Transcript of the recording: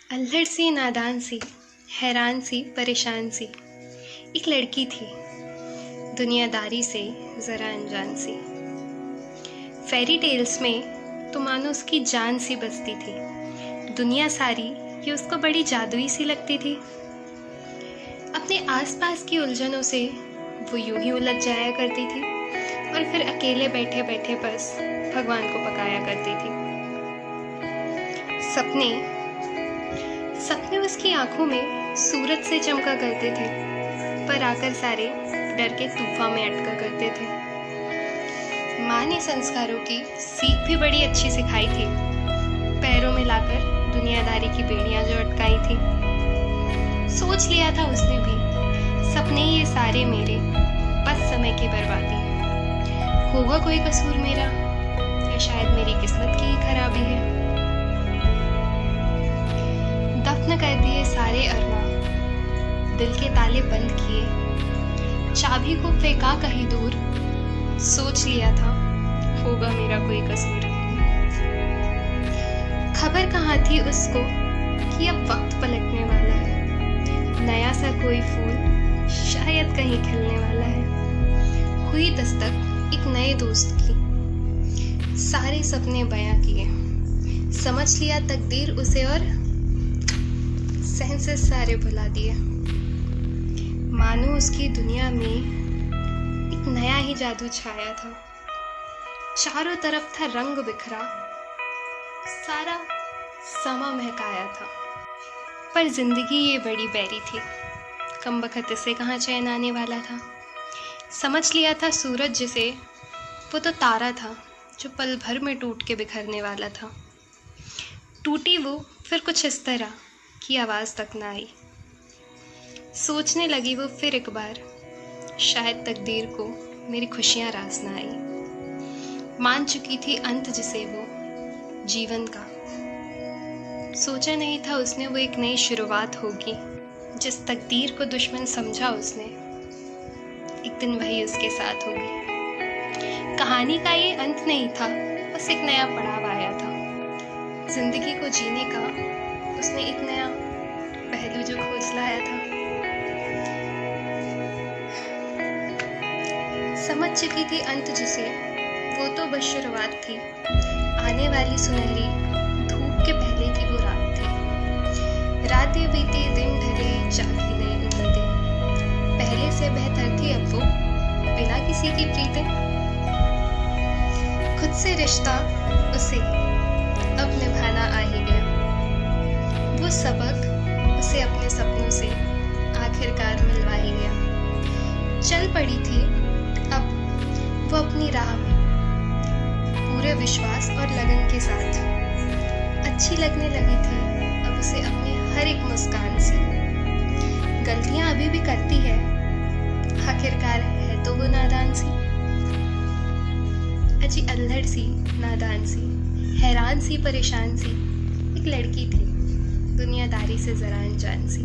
अल्हड़ सी, नादान सी, हैरान सी, परेशान सी, एक लड़की थी, दुनियादारी से ज़रा अनजान सी। फेरी टेल्स में तो मानो उसकी जान सी बसती थी। दुनिया सारी ये उसको बड़ी जादुई सी लगती थी। अपने आसपास की उलझनों से वो यूं ही उलझ जाया करती थी और फिर अकेले बैठे बैठे बस भगवान को पकाया करती थी। सपने सपने उसकी आंखों में सूरज से चमका करते थे, पर आकर सारे डर के तूफान में अटका करते थे। माँ ने संस्कारों की सीख भी बड़ी अच्छी सिखाई थी, पैरों में लाकर दुनियादारी की बेड़ियां जो अटकाई थी। सोच लिया था उसने भी, सपने ये सारे मेरे बस समय की बर्बादी है। होगा कोई कसूर मेरा, या शायद मेरी किस्मत की ही खराबी है। दफन कर दिए सारे अरमान, दिल के ताले बंद किए, चाबी को फेंका कहीं दूर। सोच लिया था होगा मेरा कोई कसूर। खबर कहाँ थी उसको कि अब वक्त पलटने वाला है, नया सा कोई फूल शायद कहीं खिलने वाला है। हुई दस्तक एक नए दोस्त की, सारे सपने बयां किए, समझ लिया तकदीर उसे और सेंसेस सारे भुला दिए। मानो उसकी दुनिया में एक नया ही जादू छाया था, चारों तरफ था रंग बिखरा, सारा समा महकाया था। पर जिंदगी ये बड़ी बैरी थी, कमबख्त इसे कहाँ चैन आने वाला था। समझ लिया था सूरज जिसे, वो तो तारा था जो पल भर में टूट के बिखरने वाला था। टूटी वो फिर कुछ इस तरह की आवाज़ तक ना आई। सोचने लगी वो फिर एक बार, शायद तकदीर को मेरी खुशियाँ रास ना आई। मान चुकी थी अंत जिसे वो जीवन का, सोचा नहीं था उसने वो एक नई शुरुआत होगी। जिस तकदीर को दुश्मन समझा उसने, एक दिन वही उसके साथ होगी। कहानी का ये अंत नहीं था, बस एक नया पड़ाव आया था। जिंदगी को जीने का उसने एक नया पहलू जो खोज लाया था। समझ चुकी थी अंत जिसे, वो तो बस शुरुआत थी। आने वाली सुनहरी धूप के पहले की वो रात थी। रातें बीती, दिन ढले, जागी नई उम्मीदें, पहले से बेहतर थी अब वो बिना किसी की प्रीतें। खुद से रिश्ता उसे अब निभाना आ ही गया, वो सबक उसे अपने सपनों से आखिरकार मिलवा ही गया। चल पड़ी थी अब वो अपनी राह में, पूरे विश्वास और लगन के साथ। अच्छी लगने लगी थी अब उसे अपनी हर एक मुस्कान से। गलतियां अभी भी करती है, आखिरकार है तो वो नादान सी। अजी अल्हड़ सी, नादान सी, हैरान सी, परेशान सी, एक लड़की थी, दुनियादारी से ज़रा अनजान सी।